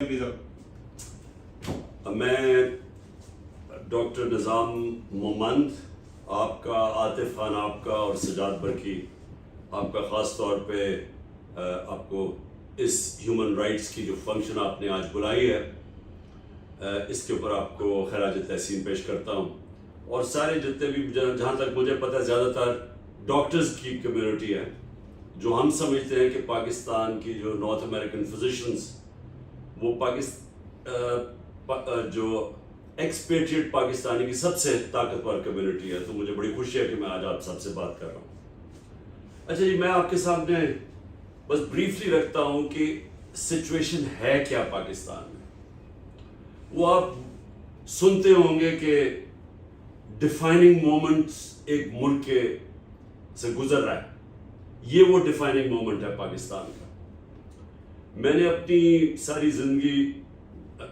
میں ڈاکٹر نظام مومند آپ کا، عاطف خان آپ کا اور سجاد برکی آپ کا خاص طور پہ آپ کو اس ہیومن رائٹس کی جو فنکشن آپ نے آج بلائی ہے اس کے اوپر آپ کو خراج تحسین پیش کرتا ہوں. اور سارے جتنے بھی جہاں تک مجھے پتہ ہے زیادہ تر ڈاکٹرز کی کمیونٹی ہے جو ہم سمجھتے ہیں کہ پاکستان کی جو نارتھ امریکن فزیشنز وہ جو ایکسپیٹریٹ پاکستانی کی سب سے طاقتور کمیونٹی ہے. تو مجھے بڑی خوشی ہے کہ میں آج آپ سب سے بات کر رہا ہوں. اچھا جی، میں آپ کے سامنے بس بریفلی رکھتا ہوں کہ سچویشن ہے کیا پاکستان میں. وہ آپ سنتے ہوں گے کہ ڈیفائننگ مومنٹس ایک ملک کے سے گزر رہا ہے. یہ وہ ڈیفائننگ مومنٹ ہے پاکستان کا. میں نے اپنی ساری زندگی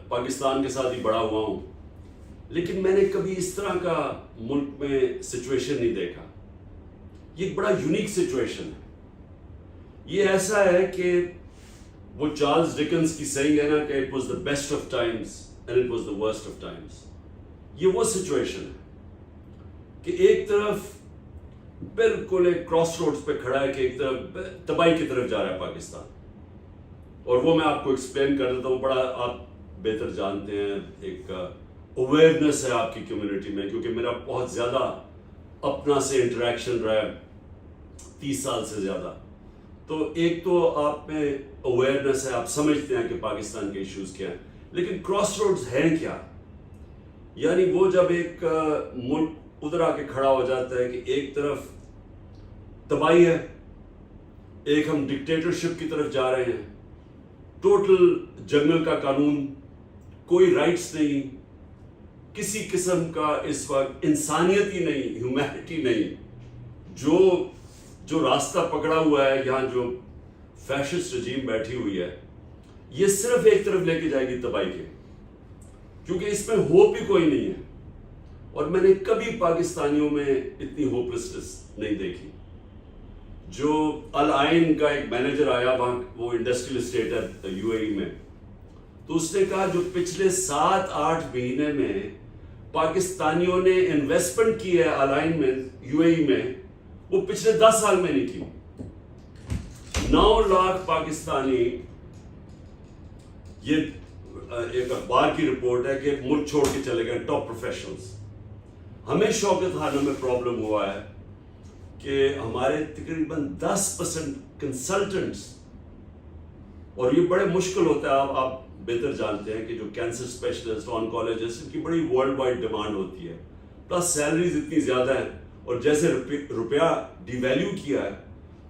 پاکستان کے ساتھ ہی بڑا ہوا ہوں، لیکن میں نے کبھی اس طرح کا ملک میں سچویشن نہیں دیکھا. یہ ایک بڑا یونیک سچویشن ہے. یہ ایسا ہے کہ وہ چارلز ڈکنز کی سینگ ہے نا کہ it was the best of Times and it was the worst of times. یہ وہ سچویشن ہے کہ ایک طرف بالکل ایک کراس روڈز پہ کھڑا ہے کہ ایک طرف تباہی کی طرف جا رہا ہے پاکستان. اور وہ میں آپ کو ایکسپلین کر دیتا ہوں. بڑا آپ بہتر جانتے ہیں، ایک اویئرنیس ہے آپ کی کمیونٹی میں، کیونکہ میرا بہت زیادہ اپنا سے انٹریکشن رہا ہے 30 سال سے زیادہ. تو ایک تو آپ میں اویئرنیس ہے، آپ سمجھتے ہیں کہ پاکستان کے ایشوز کیا ہیں، لیکن کراس روڈز ہیں کیا. یعنی وہ جب ایک ملک ادھر آ کے کھڑا ہو جاتا ہے کہ ایک طرف تباہی ہے، ایک ہم ڈکٹیٹرشپ کی طرف جا رہے ہیں، ٹوٹل جنگل کا قانون، کوئی رائٹس نہیں، کسی قسم کا اس وقت انسانیت ہی نہیں، ہیومینٹی نہیں. جو راستہ پکڑا ہوا ہے یہاں، جو فیشسٹ رجیم بیٹھی ہوئی ہے، یہ صرف ایک طرف لے کے جائے گی تباہی کے، کیونکہ اس میں ہوپ ہی کوئی نہیں ہے. اور میں نے کبھی پاکستانیوں میں اتنی ہوپلسنس نہیں دیکھی. جو العین کا ایک مینیجر آیا وہاں، وہ انڈسٹریل اسٹیٹ ہے یو اے ای میں، تو اس نے کہا جو پچھلے 7-8 مہینے میں پاکستانیوں نے انویسٹمنٹ کی ہے العین میں، یو اے ای میں، وہ پچھلے 10 سال میں نہیں کی. 9 لاکھ پاکستانی، یہ ایک اخبار کی رپورٹ ہے کہ ملک چھوڑ کے چلے گئے ٹاپ پروفیشنلز. ہمیں شوکت خانوں میں پرابلم ہوا ہے کہ ہمارے تقریباً 10% کنسلٹنٹس، اور یہ بڑے مشکل ہوتا ہے، آپ بہتر جانتے ہیں کہ جو کینسر اسپیشلسٹ، آنکالوجسٹ، ان کی بڑی ورلڈ وائڈ ڈیمانڈ ہوتی ہے، پلس سیلریز اتنی زیادہ ہیں، اور جیسے روپیہ ڈی ویلیو کیا ہے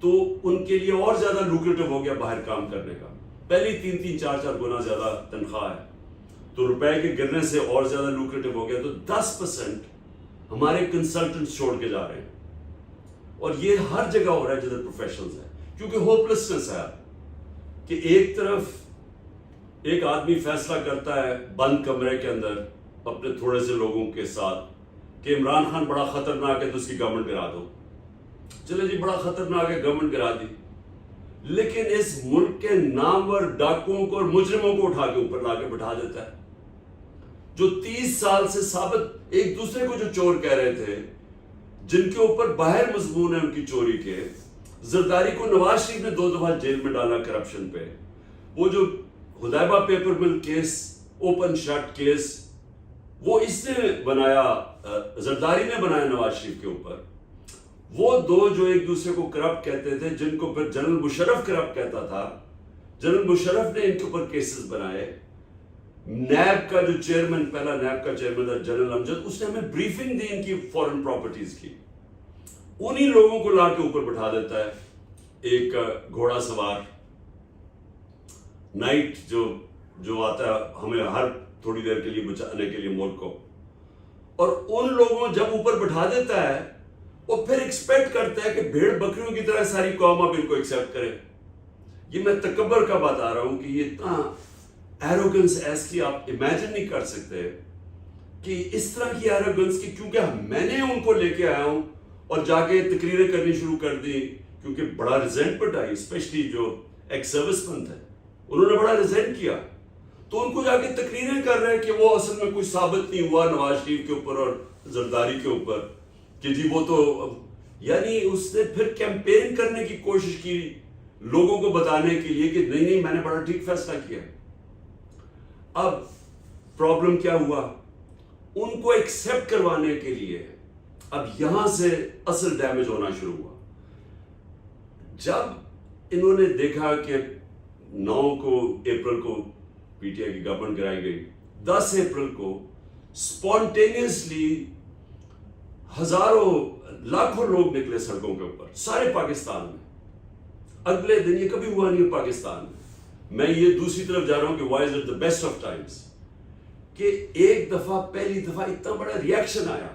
تو ان کے لیے اور زیادہ لوکریٹو ہو گیا باہر کام کرنے کا. پہلی 3-3 4-4 گنا زیادہ تنخواہ ہے، تو روپے کے گرنے سے اور زیادہ لوکریٹو ہو گیا. تو 10% ہمارے کنسلٹنٹس چھوڑ کے جا رہے ہیں. اور یہ ہر جگہ ہو رہا ہے جدھر پروفیشنلز ہیں، کیونکہ ہوپلسنس ہے کہ ایک طرف ایک آدمی فیصلہ کرتا ہے بند کمرے کے اندر اپنے تھوڑے سے لوگوں کے ساتھ کہ عمران خان بڑا خطرناک ہے تو اس کی گورنمنٹ گرا دو. چلے جی، بڑا خطرناک ہے، گورنمنٹ گرا دی، لیکن اس ملک کے نامور ڈاکوؤں کو اور مجرموں کو اٹھا کے اوپر لا کے بٹھا دیتا ہے، جو 30 سال سے ثابت ایک دوسرے کو جو چور کہہ رہے تھے، جن کے اوپر باہر مضمون ہے ان کی چوری کے. زرداری کو نواز شریف نے 2 دفعہ جیل میں ڈالا کرپشن پہ. وہ جو حدیبہ پیپر مل کیس، اوپن شٹ کیس، وہ اس نے بنایا، زرداری نے بنایا نواز شریف کے اوپر. وہ دو جو ایک دوسرے کو کرپٹ کہتے تھے، جن کو پھر جنرل مشرف کرپٹ کہتا تھا، جنرل مشرف نے ان کے اوپر کیسز بنائے. نیب کا جو چیئرمین، پہلا نیب کا چیئرمین تھا جنرل امجد، اس نے ہمیں بریفنگ دی ان کی فورن پراپرٹیز کی. انہی لوگوں کو لا کے اوپر بٹھا دیتا ہے ایک گھوڑا سوار نائٹ جو آتا ہے ہمیں ہر تھوڑی دیر کے لیے بچانے کے لیے ملک کو. اور ان لوگوں جب اوپر بٹھا دیتا ہے، وہ پھر ایکسپیکٹ کرتا ہے کہ بھیڑ بکریوں کی طرح ساری قوم اب ان کو ایکسیپٹ کرے. یہ میں تکبر کا بتا رہا ہوں کہ یہ اتنا ایروگنس ایسی آپ امیجن نہیں کر سکتے کہ اس طرح کی ایروگنس کی، کیونکہ میں نے ان کو لے کے آیا ہوں اور جا کے تقریریں کرنی شروع کر دی، کیونکہ بڑا ریزنٹمنٹ آئی، اسپیشلی جو ایکس سروس مین تھے انہوں نے بڑا ریزنٹ کیا. تو ان کو جا کے تقریریں کر رہے ہیں کہ وہ اصل میں کوئی ثابت نہیں ہوا نواز شریف کے اوپر اور زرداری کے اوپر کہ جی وہ تو، یعنی اس نے پھر کیمپین کرنے کی کوشش کی لوگوں کو بتانے کے لیے کہ نہیں نہیں میں نے بڑا ٹھیک فیصلہ کیا. اب پرابلم کیا ہوا، ان کو ایکسپٹ کروانے کے لیے اب یہاں سے اصل ڈیمیج ہونا شروع ہوا. جب انہوں نے دیکھا کہ 9 اپریل کو پی ٹی آئی کی گورنمنٹ گرائی گئی، 10 اپریل کو اسپونٹینیسلی ہزاروں لاکھوں لوگ نکلے سڑکوں کے اوپر سارے پاکستان میں. اگلے دن یہ کبھی ہوا نہیں پاکستان میں یہ دوسری طرف جا رہا ہوں کہ why is it the best of times, کہ ایک دفعہ پہلی دفعہ اتنا بڑا ریئیکشن آیا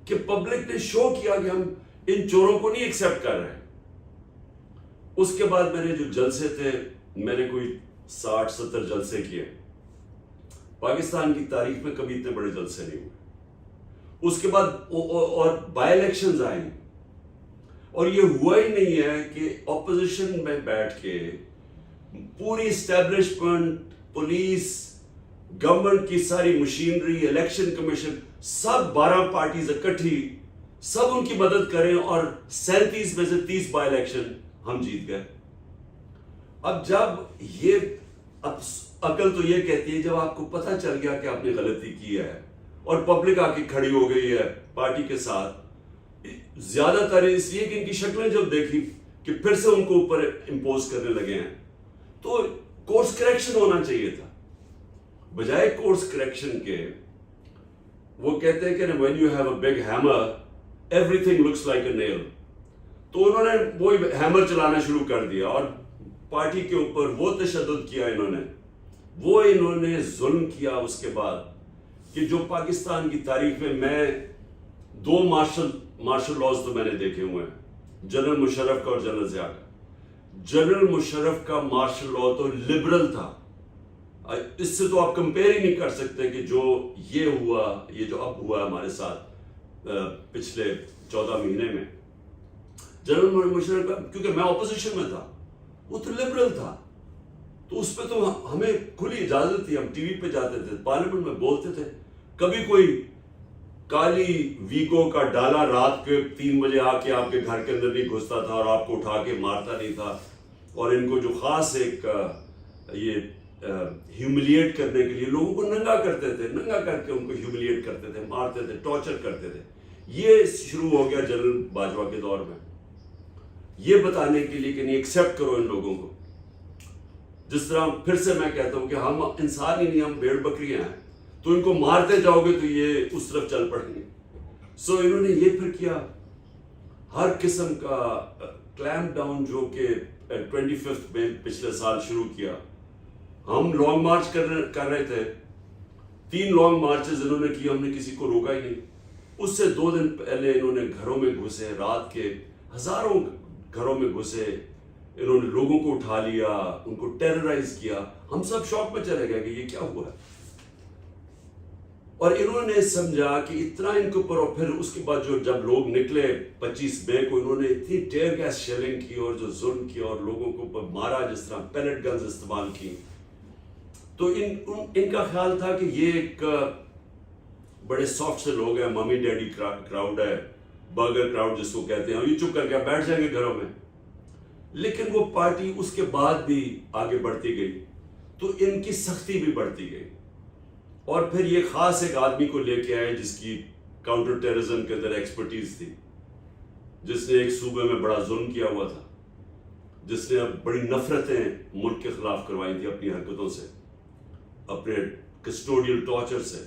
کہ پبلک نے شو کیا کہ ہم ان چوروں کو نہیں ایکسپٹ کر رہے. اس کے بعد میں نے جو جلسے تھے، میں نے کوئی 60-70 جلسے کیے. پاکستان کی تاریخ میں کبھی اتنے بڑے جلسے نہیں ہوئے. اس کے بعد اور بائی الیکشنز آئیں، اور یہ ہوا ہی نہیں ہے کہ اپوزیشن میں بیٹھ کے پوری اسٹیبلشمنٹ، پولیس، گورنمنٹ کی ساری مشینری، الیکشن کمیشن، سب 12 پارٹیز اکٹھی سب ان کی مدد کریں اور 37 میں سے 30 بائی الیکشن ہم جیت گئے. اب جب یہ عقل تو یہ کہتی ہے جب آپ کو پتہ چل گیا کہ آپ نے غلطی کی ہے اور پبلک آ کے کھڑی ہو گئی ہے پارٹی کے ساتھ، زیادہ تر اس لیے کہ ان کی شکلیں جب دیکھی کہ پھر سے ان کو اوپر امپوز کرنے لگے ہیں، تو کورس کریکشن ہونا چاہیے تھا. بجائے کورس کریکشن کے وہ کہتے ہیں کہ when you have a big hammer everything looks like a nail. تو انہوں نے وہ ہیمر چلانا شروع کر دیا اور پارٹی کے اوپر وہ تشدد کیا، انہوں نے ظلم کیا. اس کے بعد کہ جو پاکستان کی تاریخ میں 2 مارشل لاز تو میں نے دیکھے ہوئے ہیں، جنرل مشرف کا اور جنرل ضیاء کا. جنرل مشرف کا مارشل لا تو لبرل تھا، اس سے تو آپ کمپیئر ہی نہیں کر سکتے کہ جو یہ ہوا، یہ جو اب ہوا ہمارے ساتھ پچھلے 14 مہینے میں. جنرل مشرف کا، کیونکہ میں اپوزیشن میں تھا، وہ تو لبرل تھا، تو اس پہ تو ہمیں کھلی اجازت تھی، ہم ٹی وی پہ جاتے تھے، پارلیمنٹ میں بولتے تھے. کبھی کوئی کالی ویگو کا ڈالا رات کے 3 بجے آ کے آپ کے گھر کے اندر نہیں گھستا تھا اور آپ کو اٹھا کے مارتا نہیں تھا. اور ان کو جو خاص ایک یہ ہیوملیٹ کرنے کے لیے لوگوں کو ننگا کرتے تھے، ننگا کر کے ان کو ہیوملیٹ کرتے تھے، مارتے تھے، ٹارچر کرتے تھے. یہ شروع ہو گیا جنرل باجوہ کے دور میں، یہ بتانے کے لیے کہ نہیں ایکسیپٹ کرو ان لوگوں کو. جس طرح پھر سے میں کہتا ہوں کہ ہم انسان ہی نہیں، ہم بھیڑ بکریاں ہیں، تو ان کو مارتے جاؤ گے تو یہ اس طرف چل پڑیں گے. سو انہوں نے یہ پھر کیا، ہر قسم کا کلیمپ ڈاؤن جو کہ 25 میں پچھلے سال شروع کیا. ہم لانگ مارچ کر رہے تھے، 3 لانگ مارچز انہوں نے کی، ہم نے کسی کو روکا ہی نہیں. اس سے 2 دن پہلے انہوں نے گھروں میں گھسے، رات کے ہزاروں گھروں میں گھسے، انہوں نے لوگوں کو اٹھا لیا، ان کو ٹیررائز کیا. ہم سب شوق میں چلے گئے کہ یہ کیا ہوا ہے. اور انہوں نے سمجھا کہ اتنا ان کے اوپر، اور پھر اس کے بعد جب لوگ نکلے 25 مئی کو، انہوں نے اتنی ٹیئر گیس شیلنگ کی اور جو ظلم کیا اور لوگوں کو اوپر مارا، جس طرح پیلٹ گنز استعمال کی. تو ان کا خیال تھا کہ یہ ایک بڑے سافٹ سے لوگ ہیں، ممی ڈیڈی کراؤڈ ہے، برگر کراؤڈ جس کو کہتے ہیں، یہ چپ کر کے بیٹھ جائیں گے گھروں میں. لیکن وہ پارٹی اس کے بعد بھی آگے بڑھتی گئی، تو ان کی سختی بھی بڑھتی گئی. اور پھر یہ خاص ایک آدمی کو لے کے آئے جس کی کاؤنٹر ٹیررزم کے اندر ایکسپرٹیز تھی، جس نے ایک صوبے میں بڑا ظلم کیا ہوا تھا، جس نے بڑی نفرتیں ملک کے خلاف کروائی تھی اپنی حرکتوں سے، اپنے کسٹوڈیل ٹارچر سے.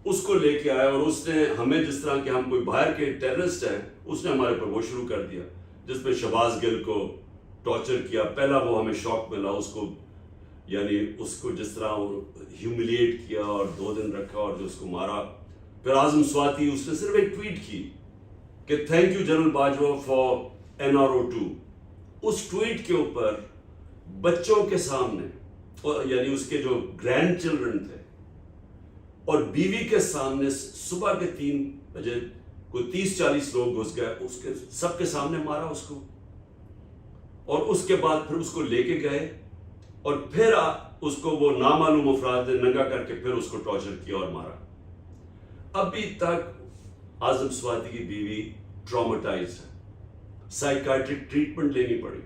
اس کو لے کے آیا اور اس نے ہمیں، جس طرح کہ ہم کوئی باہر کے ٹیررسٹ ہیں، اس نے ہمارے پر وہ شروع کر دیا، جس میں شہباز گل کو ٹارچر کیا. پہلا وہ ہمیں شوق ملا، اس کو یعنی اس کو جس طرح ہیوملیٹ کیا اور 2 دن رکھا اور جو اس کو مارا. پھر اعظم سواتی، اس نے صرف ایک ٹویٹ کی کہ thank you general Bajwa for NRO2. اس ٹویٹ کے اوپر بچوں کے سامنے، یعنی اس کے جو گرینڈ چلڈرن تھے اور بیوی کے سامنے، صبح کے 3 بجے کوئی 30-40 لوگ گھس گئے، اس کے سب کے سامنے مارا اس کو. اور اس کے بعد پھر اس کو لے کے گئے اور پھر اس کو وہ نامعلوم افراد نے ننگا کر کے پھر اس کو ٹارچر کیا اور مارا. ابھی تک اعظم سواتی کی بیوی ٹراماٹائز ہے, سائیکائٹرک ٹریٹمنٹ لینی پڑی,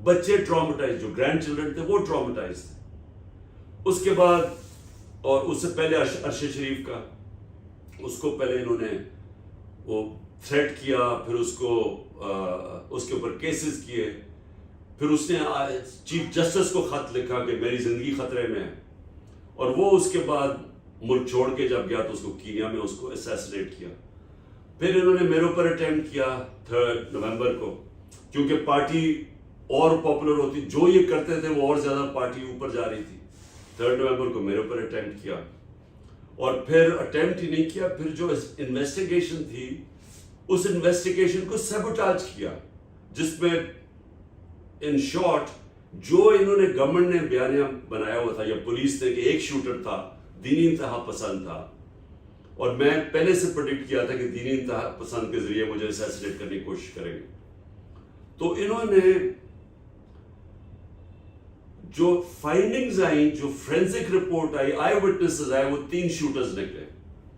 بچے ٹراماٹائز, جو گرینڈ چلڈرن تھے وہ ٹراماٹائز تھے. اس کے بعد اور اس سے پہلے ارشد شریف کا, اس کو پہلے انہوں نے وہ تھریٹ کیا, پھر اس کے اوپر کیسز کیے, پھر اس نے چیف جسٹس کو خط لکھا کہ میری زندگی خطرے میں ہے, اور وہ اس کے بعد ملک چھوڑ کے جب گیا تو اس کو کینیا میں اس کو اسیسنیٹ کیا. پھر انہوں نے میرے اوپر اٹیمپٹ کیا 3 نومبر کو, کیونکہ پارٹی اور پاپولر ہوتی, جو یہ کرتے تھے وہ اور زیادہ پارٹی اوپر جا رہی تھی. 3 نومبر کو میرے اوپر اٹیمپٹ کیا, اور پھر اٹیمپٹ ہی نہیں کیا, پھر جو انویسٹیگیشن تھی اس انویسٹیگیشن کو سیبوٹاج کیا, جس میں ان شارٹ جو انہوں نے گورنمنٹ نے بیانیہ بنایا ہوا تھا یا پولیس نے کہ ایک شوٹر تھا, دینی انتہا پسند تھا, اور میں پہلے سے پریڈکٹ کیا تھا کہ دینی انتہا پسند کے ذریعے مجھے اسیسنیٹ کرنے کی کوشش کریں گے. تو انہوں نے جو فائنڈنگز آئیں, جو فورینسک رپورٹ آئی, آئی وٹنسز آئے, وہ 3 شوٹرز نکلے,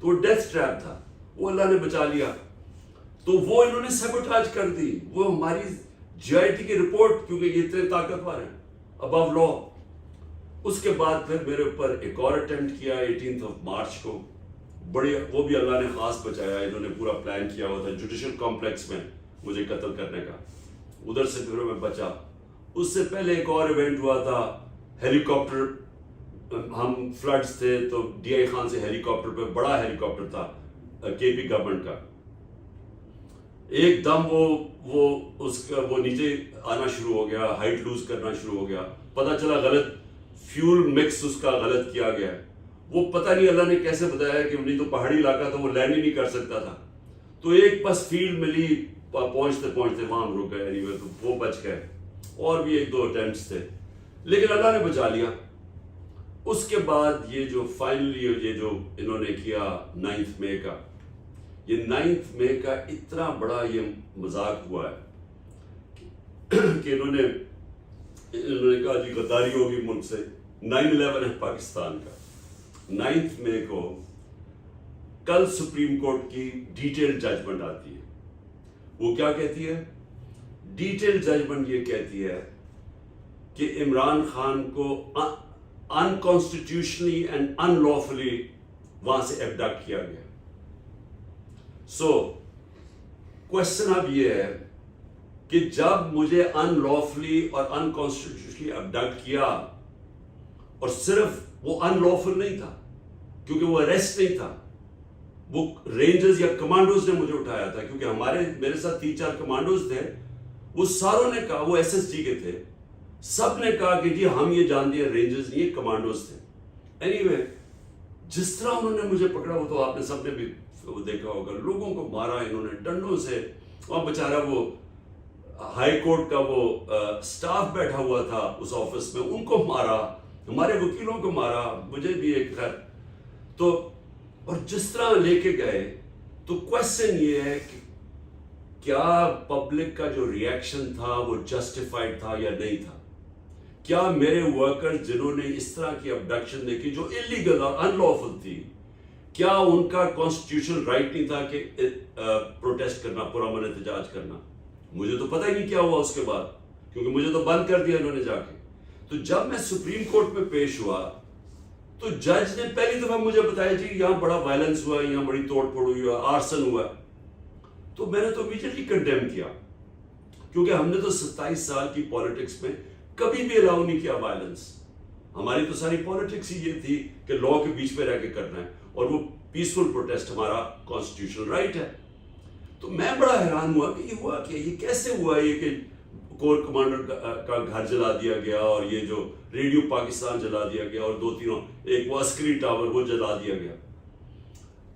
تو وہ ڈیتھ ٹریپ تھا, وہ اللہ نے بچا لیا. تو وہ انہوں نے سیبوٹاج کر دی, وہ ہماری جی آئی ٹی کی رپورٹ, کیونکہ یہ اتنے طاقتور ہیں ابو لا. اس کے بعد پھر میرے اوپر ایک اور اٹیمپٹ کیا 18 مارچ کو, بڑی, وہ بھی اللہ نے خاص بچایا. انہوں نے پورا پلان کیا ہوا تھا جوڈیشل کمپلیکس میں مجھے قتل کرنے کا, ادھر سے پھر میں بچا. اس سے پہلے ایک اور ایونٹ ہوا تھا, ہیلی کاپٹر, ہم فلڈز تھے تو ڈی آئی خان سے ہیلی کاپٹر پہ, بڑا ہیلی کاپٹر تھا کے پی گورنمنٹ کا, ایک دم وہ نیچے آنا شروع ہو گیا, ہائٹ لوز کرنا شروع ہو گیا, پتہ چلا غلط فیول مکس اس کا غلط کیا گیا. وہ پتہ نہیں اللہ نے کیسے بتایا کہ نہیں تو پہاڑی علاقہ تھا, وہ لینڈ ہی نہیں کر سکتا تھا, تو ایک بس فیلڈ ملی, پہنچتے وہاں ہم رک گئے. anyway, تو وہ بچ گئے. اور بھی 1-2 اٹیمپٹس تھے, لیکن اللہ نے بچا لیا. اس کے بعد یہ جو فائنلی یہ جو انہوں نے کیا 9 مئی کا, یہ 9 مئی کا اتنا بڑا یہ مذاق ہوا ہے کہ انہوں نے کہا جی غداری ہوگی ملک سے. 9/11 ہے پاکستان کا. 9 مئی کو کل سپریم کورٹ کی ڈیٹیل ججمنٹ آتی ہے. وہ کیا کہتی ہے؟ ڈیٹیل ججمنٹ یہ کہتی ہے کہ عمران خان کو انکانسٹیٹیوشنلی اینڈ ان لافلی وہاں سے ایبڈکٹ کیا گیا. سو کوشچن اب یہ ہے کہ جب مجھے ان لافلی اور انکانسٹیٹیوشنلی ایبڈکٹ کیا, اور صرف وہ ان لافل نہیں تھا کیونکہ وہ اریسٹ نہیں تھا, وہ رینجرز یا کمانڈوز نے مجھے اٹھایا تھا, کیونکہ میرے ساتھ 3-4 کمانڈوز تھے, وہ ساروں نے کہا, وہ ایس ایس جی کے تھے, سب نے کہا کہ جی ہم یہ جانتے ہیں رینجرز نہیں, یہ کمانڈوز تھے. اینی جس طرح انہوں نے مجھے پکڑا, وہ تو آپ نے سب نے بھی دیکھا ہوگا, لوگوں کو مارا انہوں نے ڈنڈوں سے. اور بیچارہ وہ ہائی کورٹ کا وہ سٹاف بیٹھا ہوا تھا اس آفس میں, ان کو مارا, ہمارے وکیلوں کو مارا, مجھے بھی ایک خیر. تو اور جس طرح لے کے گئے, تو کوشچن یہ ہے کہ کیا پبلک کا جو ریئیکشن تھا وہ جسٹیفائڈ تھا یا نہیں تھا؟ کیا میرے ورکر جنہوں نے اس طرح کی ابڈکشن دیکھی جو انلیگل اور ان لافل تھی, کیا ان کا کانسٹیٹیوشنل رائٹ نہیں تھا کہ پروٹیسٹ کرنا, پرامن احتجاج کرنا؟ مجھے تو پتہ ہی نہیں کیا ہوا اس کے بعد, کیونکہ مجھے تو بند کر دیا انہوں نے جا کے. تو جب میں سپریم کورٹ میں پیش ہوا تو جج نے پہلی دفعہ مجھے بتایا جی یہاں بڑا وائلنس ہوا ہے, یہاں بڑی توڑ پھوڑ ہوئی ہے, آرسن ہوا ہے. تو میں نے تو امیڈیٹلی کنڈیم کیا, کیونکہ ہم نے تو 27 سال کی پالیٹکس میں کبھی بھی الاؤ نہیں کیا وائلنس. ہماری تو ساری پالیٹکس ہی یہ تھی کہ لا کے بیچ میں رہ کے کرنا ہے, اور وہ پیسفل پروٹیسٹ ہمارا کانسٹیٹیوشنل رائٹ ہے. تو میں بڑا حیران ہوا کہ یہ ہوا کیا, یہ کیسے ہوا یہ کہ کور کمانڈر کا گھر جلا دیا گیا, اور یہ جو ریڈیو پاکستان جلا دیا گیا, اور 2-3 ایک وہ عسکری ٹاور وہ جلا دیا گیا.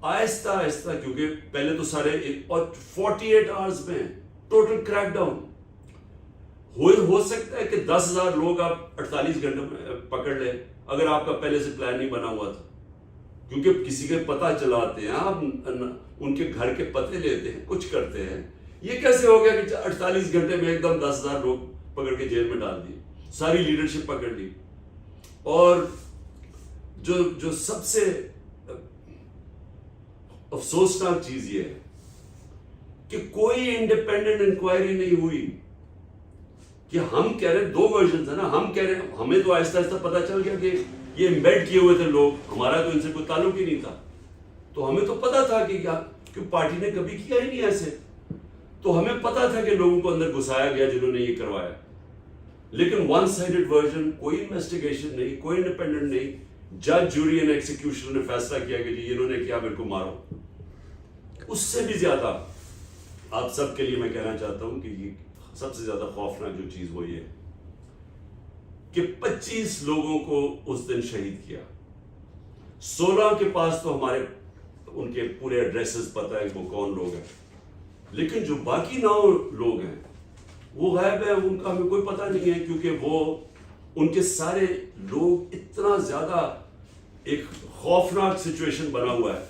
آہستہ آہستہ, کیونکہ پہلے تو سارے, اور 48 آورز میں ٹوٹل کریک ڈاؤن. ہو سکتا ہے کہ 10,000 لوگ آپ 48 گھنٹے میں پکڑ لیں اگر آپ کا پہلے سے پلان نہیں بنا ہوا تھا, کیونکہ کسی کے پتہ چلاتے ہیں آپ, ان کے گھر کے پتے لیتے ہیں, کچھ کرتے ہیں. یہ کیسے ہو گیا کہ 48 گھنٹے میں ایک دم 10,000 لوگ پکڑ کے جیل میں ڈال دیے, ساری لیڈرشپ پکڑ لی. اور جو سب سے افسوسناک چیز یہ ہے کہ کوئی انڈیپینڈنٹ انکوائری نہیں ہوئی. کہ ہم کہہ رہے ہیں دو ورژنز ہیں نا, ہم کہہ رہے ہیں ہمیں تو آہستہ آہستہ پتہ چل گیا کہ یہ امبیڈ کیے ہوئے تھے لوگ, ہمارا تو ان سے کوئی تعلق ہی نہیں تھا, تو ہمیں تو پتہ تھا کہ کیا کہ پارٹی نے کبھی کیا ہی نہیں ایسے, تو ہمیں پتہ تھا کہ لوگوں کو اندر گھسایا گیا جنہوں نے یہ کروایا. لیکن ون سائیڈڈ ورژن, کوئی انویسٹیگیشن نہیں, کوئی انڈیپینڈنٹ نہیں, جج جوری اینڈ ایکسیکیوشن نے فیصلہ کیا کہ جی انہوں نے کیا میرے کو مارو. اس سے بھی زیادہ آپ سب کے لیے میں کہنا چاہتا ہوں کہ یہ سب سے زیادہ خوفناک جو چیز وہ یہ ہے کہ 25 لوگوں کو اس دن شہید کیا. 16 کے پاس تو ہمارے ان کے پورے ایڈریسز پتہ ہے وہ کون لوگ ہیں, لیکن جو باقی 9 لوگ ہیں وہ غائب ہے, ان کا ہمیں کوئی پتہ نہیں ہے, کیونکہ وہ ان کے سارے لوگ اتنا زیادہ ایک خوفناک سچویشن بنا ہوا ہے,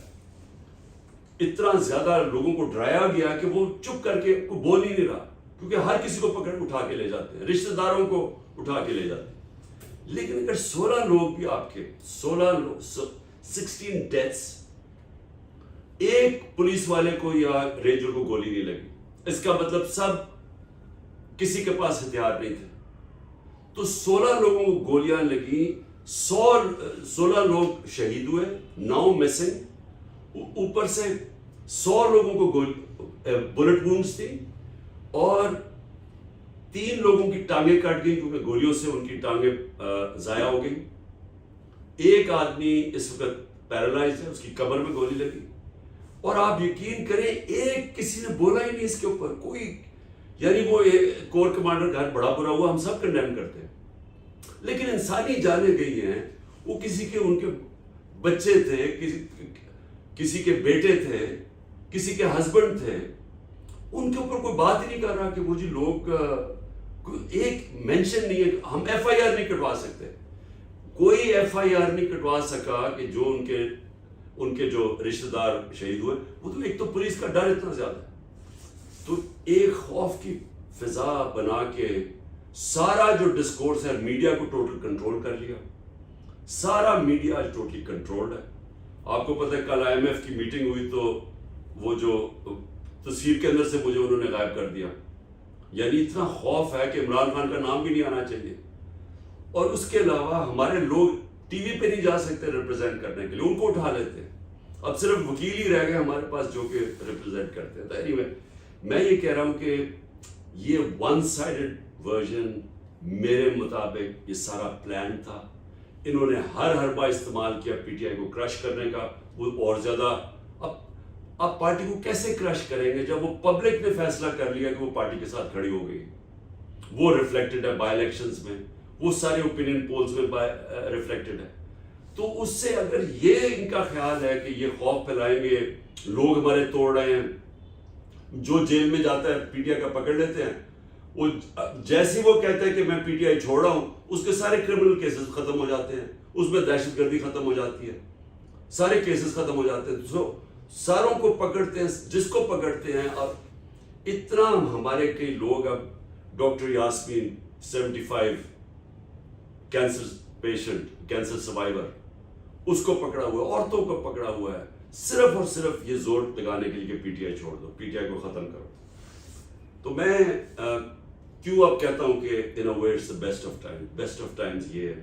اتنا زیادہ لوگوں کو ڈرایا گیا کہ وہ چپ کر کے کوئی بول ہی نہیں رہا, کیونکہ ہر کسی کو پکڑ اٹھا کے لے جاتے ہیں, رشتہ داروں کو اٹھا کے لے جاتے ہیں. لیکن اگر 16 لوگ بھی آپ کے 16 ڈیتھس, ایک پولیس والے کو یا رینجر کو گولی نہیں لگی, اس کا مطلب سب کسی کے پاس ہتھیار نہیں تھے. تو 16 لوگوں کو گولیاں لگی, 16 لوگ شہید ہوئے, 9 مسنگ, اوپر سے 100 لوگوں کو بلٹ وونڈز تھی, اور 3 لوگوں کی ٹانگیں کٹ گئی کیونکہ گولیوں سے ان کی ٹانگیں ضائع ہو گئی. ایک آدمی اس وقت پیرالائز ہے, اس کی کمر میں گولی لگی, اور آپ یقین کریں ایک کسی نے بولا ہی نہیں اس کے اوپر کوئی, یعنی وہ کور کمانڈر گھر بڑا برا ہوا, ہم سب کنڈیم کرتے ہیں, لیکن انسانی جانیں گئی ہیں. وہ کسی کے ان کے بچے تھے, کسی کے بیٹے تھے, کسی کے ہسبینڈ تھے, ان کے اوپر کوئی بات ہی نہیں کر رہا کہ وہ جی لوگ, ایک مینشن نہیں ہے. ہم ایف آئی آر نہیں کٹوا سکتے, کوئی ایف آئی آر نہیں کٹوا سکا کہ جو ان کے جو رشتہ دار شہید ہوئے. وہ تو ایک تو پولیس کا ڈر اتنا زیادہ ہے, تو ایک خوف کی فضا بنا کے سارا جو ڈسکورس ہے میڈیا کو ٹوٹل کنٹرول کر لیا. سارا میڈیا ٹوٹلی کنٹرولڈ ہے. آپ کو پتہ ہے کل آئی ایم ایف کی میٹنگ ہوئی تو وہ جو تصویر کے اندر سے مجھے انہوں نے غائب کر دیا. یعنی اتنا خوف ہے کہ عمران خان کا نام بھی نہیں آنا چاہیے. اور اس کے علاوہ ہمارے لوگ ٹی وی پہ نہیں جا سکتے ریپرزینٹ کرنے کے لیے, ان کو اٹھا لیتے ہیں. اب صرف وکیل ہی رہ گئے ہمارے پاس جو کہ ریپرزینٹ کرتے ہیں. اینی وے میں یہ کہہ رہا ہوں کہ یہ ون سائیڈڈ ورژن میرے مطابق یہ سارا پلان تھا. انہوں نے ہر حربہ استعمال کیا پی ٹی آئی کو کرش کرنے کا. وہ اور زیادہ اب پارٹی کو کیسے کرش کریں گے جب وہ پبلک نے فیصلہ کر لیا کہ وہ پارٹی کے ساتھ کھڑی ہو گئی. وہ ریفلیکٹڈ ہے بائی الیکشنز میں, وہ سارے اوپینین پولز میں ریفلیکٹڈ ہے. تو اس سے اگر یہ ان کا خیال ہے کہ یہ خوف پھیلائیں گے, لوگ ہمارے توڑ رہے ہیں, جو جیل میں جاتا ہے پی ٹی آئی کا پکڑ لیتے ہیں, وہ جیسے وہ کہتے ہیں کہ میں پی ٹی آئی چھوڑ رہا ہوں, اس کے سارے کرمنل کیسز ختم ہو جاتے ہیں, اس میں دہشت گردی ختم ہو جاتی ہے, سارے کیسز ختم ہو جاتے ہیں. تو ساروں کو پکڑتے ہیں جس کو پکڑتے ہیں. اور اتنا ہمارے کئی لوگ, اب doctor Yasmin 75 cancer patient, cancer survivor, اس کو پکڑا ہوا ہے, عورتوں کو پکڑا ہوا ہے, صرف اور صرف یہ زور لگانے کے لیے کہ پی ٹی آئی چھوڑ دو, پی ٹی آئی کو ختم کرو. تو میں کیوں اب کہتا ہوں کہ in a way it's the best of time. Best of times یہ ہے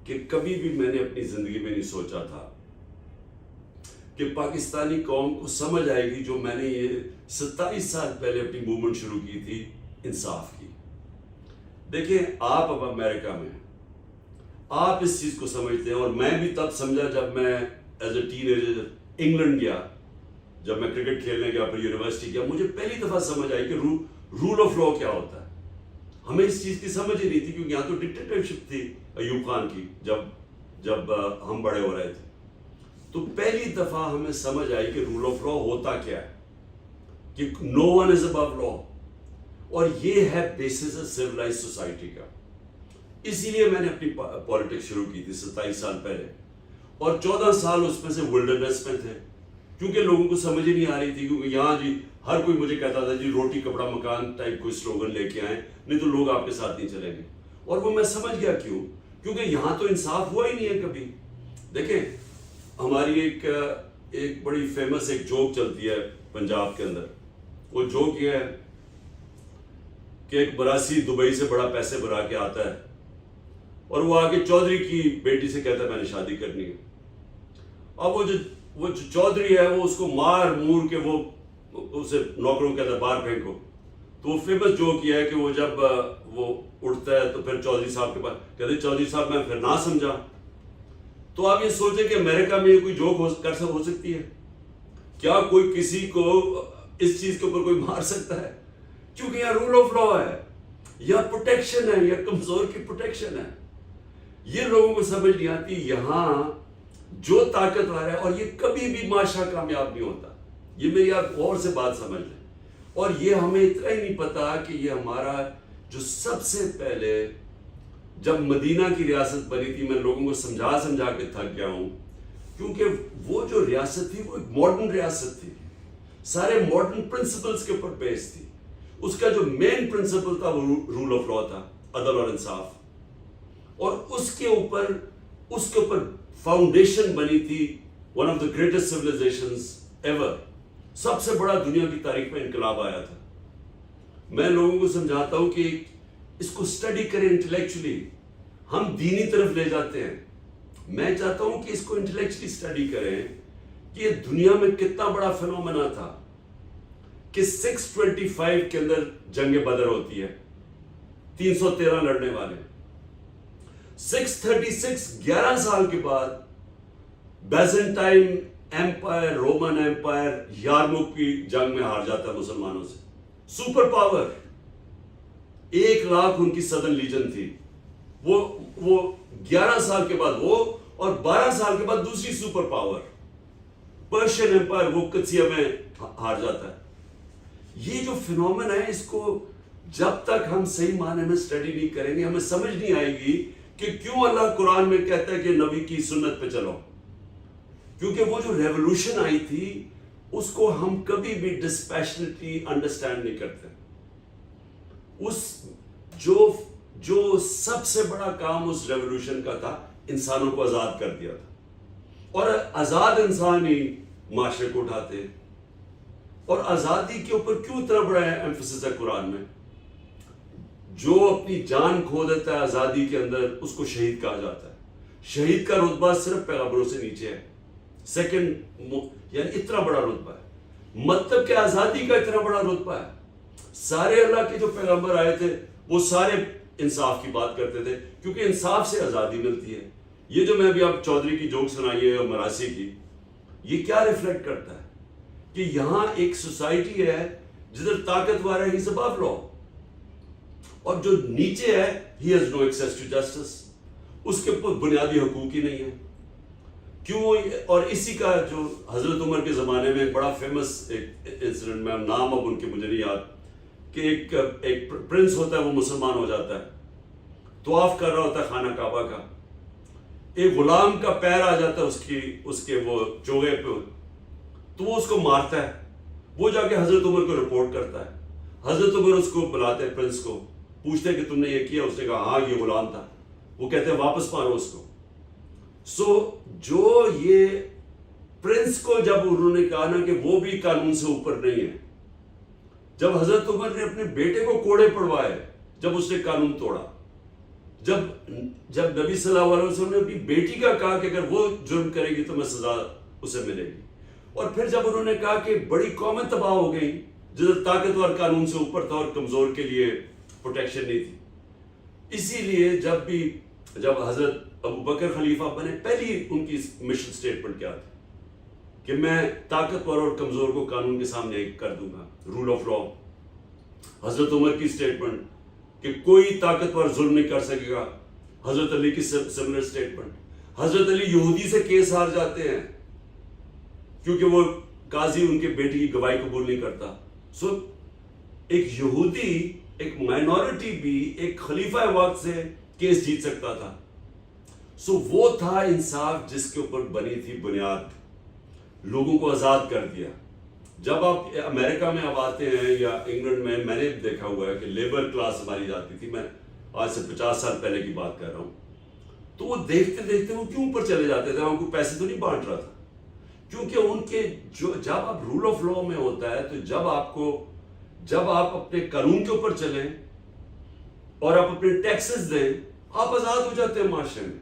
کہ کبھی بھی میں نے اپنی زندگی میں نہیں سوچا تھا کہ پاکستانی قوم کو سمجھ آئے گی جو میں نے یہ 27 سال پہلے اپنی موومنٹ شروع کی تھی انصاف کی. دیکھیں آپ اب امریکہ میں آپ اس چیز کو سمجھتے ہیں, اور میں بھی تب سمجھا جب میں as a ten ager England گیا, جب میں کرکٹ کھیلنے گیا, پھر یونیورسٹی گیا, مجھے پہلی دفعہ سمجھ آئی کہ رول آف لا کیا ہوتا ہے. ہمیں اس چیز کی سمجھ ہی نہیں تھی, کیونکہ یہاں تو ڈکٹیٹرشپ تھی ایوب خان کی جب ہم بڑے ہو رہے تھے. تو پہلی دفعہ ہمیں سمجھ آئی کہ رول آف لا ہوتا کیا ہے, کہ نو ون از ابو لا, اور یہ ہے بیسس سویلائز سوسائٹی کا. اسی لیے میں نے اپنی پالیٹکس شروع کی تھی 27 سال پہلے, اور 14 سال اس میں سے ولڈرنیس میں تھے, کیونکہ لوگوں کو سمجھ ہی نہیں آ رہی تھی. کیونکہ یہاں جی ہر کوئی مجھے کہتا تھا جی روٹی کپڑا مکان ٹائپ کوئی سلوگن لے کے آئیں, نہیں تو لوگ آپ کے ساتھ نہیں چلیں گے. اور وہ میں سمجھ گیا کیوں, کیونکہ یہاں تو انصاف ہوا ہی نہیں ہے کبھی. دیکھیں ہماری ایک بڑی فیمس ایک جوک چلتی ہے پنجاب کے اندر. وہ جوک یہ ہے کہ ایک براسی دبئی سے بڑا پیسے بھرا کے آتا ہے اور وہ آگے چودھری کی بیٹی سے کہتا ہے میں نے شادی کرنی ہے. اب وہ جو چودھری ہے وہ اس کو مار مور کے وہ اسے نوکروں کہتا ہے باہر پھینکو. تو وہ فیمس جوک یہ ہے کہ وہ جب وہ اٹھتا ہے تو پھر چودھری صاحب کے پاس کہتے ہیں چودھری صاحب میں پھر نہ سمجھا. تو آپ یہ سوچیں کہ امریکہ میں یہ کوئی جوک ہو سکتی ہے؟ کیا کوئی کسی کو اس چیز کے اوپر کوئی مار سکتا ہے؟ کیونکہ یہاں رول آف لا ہے, یا پروٹیکشن ہے, یا کمزور کی پروٹیکشن ہے. یہ لوگوں کو سمجھ نہیں آتی. یہاں جو طاقتور ہے, اور یہ کبھی بھی معاشرہ کامیاب نہیں ہوتا, یہ میری آپ غور سے بات سمجھ لیں. اور یہ ہمیں اتنا ہی نہیں پتا کہ یہ ہمارا جو سب سے پہلے جب مدینہ کی ریاست بنی تھی, میں لوگوں کو سمجھا کے تھک گیا ہوں, کیونکہ وہ جو ریاست تھی وہ ایک ماڈرن ریاست تھی, سارے ماڈرن پرنسپلز کے اوپر بیس تھی. اس کا جو مین پرنسپل تھا وہ رول آف لا تھا, عدل اور انصاف. اور اس کے اوپر فاؤنڈیشن بنی تھی one of the greatest civilizations ever. سب سے بڑا دنیا کی تاریخ میں انقلاب آیا تھا. میں لوگوں کو سمجھاتا ہوں کہ اس کو اسٹڈی کریں انٹلیکچولی. ہم دینی طرف لے جاتے ہیں, میں چاہتا ہوں کہ اس کو انٹلیکچولی اسٹڈی کریں کہ یہ دنیا میں کتنا بڑا فینومینا تھا کہ 625 کے اندر جنگ بدر ہوتی ہے, 313 لڑنے والے. 636 11 سال کے بعد بیزنٹائن ایمپائر, رومن ایمپائر یارموک کی جنگ میں ہار جاتا ہے مسلمانوں سے. سپر پاور 1,00,000 ان کی سدن لیجن تھی. وہ 11 سال کے بعد وہ, اور 12 سال کے بعد دوسری سپر پاور پرشین ایمپائر, وہ قدسیہ میں ہار جاتا ہے. یہ جو فینومین ہے, اس کو جب تک ہم صحیح معنی میں اسٹڈی نہیں کریں گے, ہمیں سمجھ نہیں آئے گی کہ کیوں اللہ قرآن میں کہتا ہے کہ نبی کی سنت پہ چلو. کیونکہ وہ جو ریولوشن آئی تھی اس کو ہم کبھی بھی ڈسپیشنٹلی انڈرسٹینڈ نہیں کرتے. جو سب سے بڑا کام اس ریولوشن کا تھا, انسانوں کو آزاد کر دیا تھا, اور آزاد انسان ہی معاشرے کو اٹھاتے. اور آزادی کے اوپر کیوں اتنا بڑا ایمفسس ہے قرآن میں؟ جو اپنی جان کھو دیتا ہے آزادی کے اندر اس کو شہید کہا جاتا ہے. شہید کا رتبہ صرف پیغمبروں سے نیچے ہے, سیکنڈ, یعنی اتنا بڑا رتبہ ہے. مطلب کہ آزادی کا اتنا بڑا رتبہ ہے. سارے اللہ کے جو پیغمبر آئے تھے وہ سارے انصاف کی بات کرتے تھے, کیونکہ انصاف سے آزادی ملتی ہے. یہ جو میں ابھی آپ چودھری کی جوک سنائی ہے اور مراسی کی, یہ کیا ریفلیکٹ کرتا ہے کہ یہاں ایک سوسائٹی ہے جدھر طاقتور ہے, ہی above law, اور جو نیچے ہے he has no access to justice, اس کے اوپر بنیادی حقوق ہی نہیں ہے. کیوں؟ اور اسی کا جو حضرت عمر کے زمانے میں ایک بڑا فیمس ایک انسیڈنٹ, میں نام اب ان کے مجھے نہیں یاد, کہ ایک پرنس ہوتا ہے, وہ مسلمان ہو جاتا ہے, طواف کر رہا ہوتا ہے خانہ کعبہ کا, ایک غلام کا پیر آ جاتا ہے اس کے وہ چوغے پہ, تو وہ اس کو مارتا ہے. وہ جا کے حضرت عمر کو رپورٹ کرتا ہے. حضرت عمر اس کو بلاتے ہیں, پرنس کو پوچھتے ہیں کہ تم نے یہ کیا؟ اس نے کہا ہاں یہ غلام تھا. وہ کہتے ہیں واپس مارو اس کو. جو یہ پرنس کو جب انہوں نے کہا نا کہ وہ بھی قانون سے اوپر نہیں ہے, جب حضرت عمر نے اپنے بیٹے کو کوڑے پڑوائے, جب اس نے قانون توڑا, جب نبی صلی اللہ علیہ وسلم نے اپنی بیٹی کا کہا کہ اگر وہ جرم کرے گی تو میں سزا اسے ملے گی, اور پھر جب انہوں نے کہا کہ بڑی قومیں تباہ ہو گئی جدھر طاقتور قانون سے اوپر تھا اور کمزور کے لیے پروٹیکشن نہیں تھی. اسی لیے جب حضرت ابو بکر خلیفہ بنے, پہلی ان کی مشن سٹیٹمنٹ کیا تھی کہ میں طاقتور اور کمزور کو قانون کے سامنے کر دوں گا, رول آف لا. حضرت عمر کی سٹیٹمنٹ کہ کوئی طاقتور ظلم نہیں کر سکے گا. حضرت علی کی سملر سٹیٹمنٹ. حضرت علی یہودی سے کیس ہار جاتے ہیں کیونکہ وہ قاضی ان کے بیٹی کی گواہی قبول نہیں کرتا. ایک یہودی, ایک مائنورٹی بھی ایک خلیفہ وقت سے کیس جیت سکتا تھا. وہ تھا انصاف جس کے اوپر بنی تھی بنیاد, لوگوں کو آزاد کر دیا. جب آپ امریکہ میں اب آتے ہیں یا انگلینڈ میں نے دیکھا ہوا ہے کہ لیبر کلاس ہماری جاتی تھی, میں آج سے 50 سال پہلے کی بات کر رہا ہوں, تو وہ دیکھتے دیکھتے وہ کیوں اوپر چلے جاتے تھے؟ وہاں کوئی پیسے تو نہیں بانٹ رہا تھا، کیونکہ ان کے جب آپ رول آف لا میں ہوتا ہے تو جب آپ اپنے قانون کے اوپر چلیں اور آپ اپنے ٹیکسز دیں، آپ آزاد ہو جاتے ہیں معاشرے میں،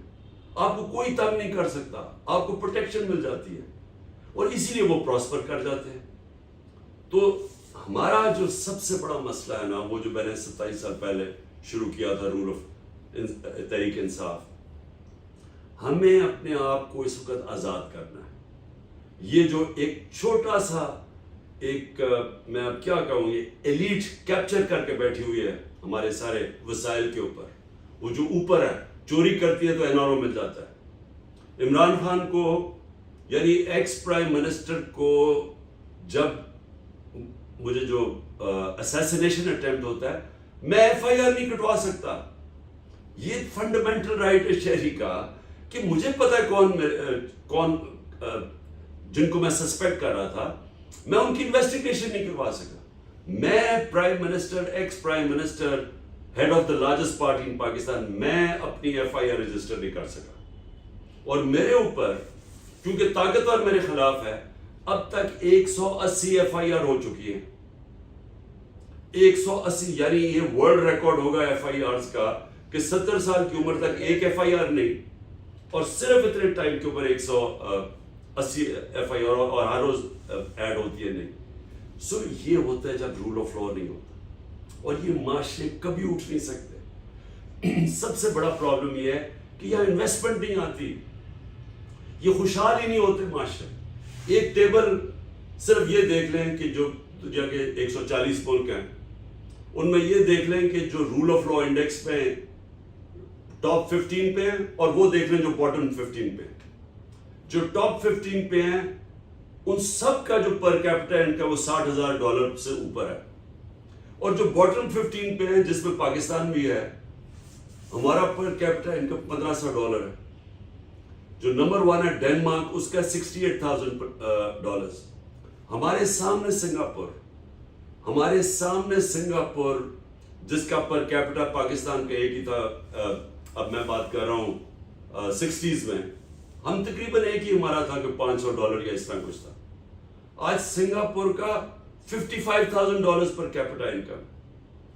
آپ کو کوئی تنگ نہیں کر سکتا، آپ کو پروٹیکشن مل جاتی ہے، اور اسی لیے وہ پراسپر کر جاتے ہیں۔ تو ہمارا جو سب سے بڑا مسئلہ ہے نا، وہ جو میں نے 27 سال پہلے شروع کیا تھا، رول آف تحریک انصاف، ہمیں اپنے آپ کو اس وقت آزاد کرنا ہے۔ یہ جو ایک چھوٹا سا ایک میں اب کیا کہوں گی ایلیٹ کیپچر کر کے بیٹھی ہوئی ہے ہمارے سارے وسائل کے اوپر، وہ جو اوپر ہے چوری کرتی ہے تو این آر او مل جاتا ہے۔ عمران خان کو یعنی ایکس پرائم منسٹر کو جب مجھے جو اسیسینیشن اٹیمپٹ ہوتا ہے، میں ایف آئی آر نہیں کٹوا سکتا۔ یہ فنڈامنٹل رائٹ ہے شہری کا کہ مجھے پتا ہے کون جن کو میں سسپیکٹ کر رہا تھا، میں ان کی انویسٹیگیشن نہیں کروا سکا۔ میں prime minister, ex prime minister, head of the largest party in Pakistan, میں اپنی ایف آئی آر رجسٹر نہیں کر سکا، اور میرے اوپر کیونکہ طاقتور میرے خلاف ہے، اب تک 180 ایف آئی آر ہو چکی ہیں۔ 180 یعنی یہ ورلڈ ریکارڈ ہوگا ایف آئی آرز کا کہ 70 سال کی عمر تک ایک ایف آئی آر نہیں، اور صرف اتنے ٹائم کے اوپر 180 ایف آئی آر، اور ہر روز ایڈ ہوتی ہے نہیں۔ سو یہ ہوتا ہے جب رول آف لا نہیں ہوتا، اور یہ معاشرے کبھی اٹھ نہیں سکتے۔ سب سے بڑا پرابلم یہ ہے کہ یہاں انویسٹمنٹ نہیں آتی، یہ خوشحال ہی نہیں ہوتے معاشرے۔ ایک ٹیبل صرف یہ دیکھ لیں کہ جو دنیا کے 140 ملک ہیں، ان میں یہ دیکھ لیں کہ جو رول آف لا انڈیکس پہ ٹاپ 15 پہ ہیں، اور وہ دیکھ لیں جو باٹم 15 پہ ہیں۔ جو ٹاپ 15 پہ ہیں ان سب کا جو پر کیپٹا ان کا وہ $60,000 سے اوپر ہے، اور جو باٹم 15 پہ ہیں جس میں پاکستان بھی ہے، ہمارا پر کیپٹا ان کا $1,500 ہے۔ جو نمبر 1 ہے ڈینمارک، اس کا $68,000۔ ہمارے سامنے سنگاپور جس کا پر کیپٹا پاکستان کا ایک ہی تھا، اب میں بات کر رہا ہوں 60s میں، ہم تقریباً ایک ہی ہمارا تھا کہ $500 یا اس طرح کچھ تھا۔ آج سنگاپور کا $55,000 پر کیپٹا انکم،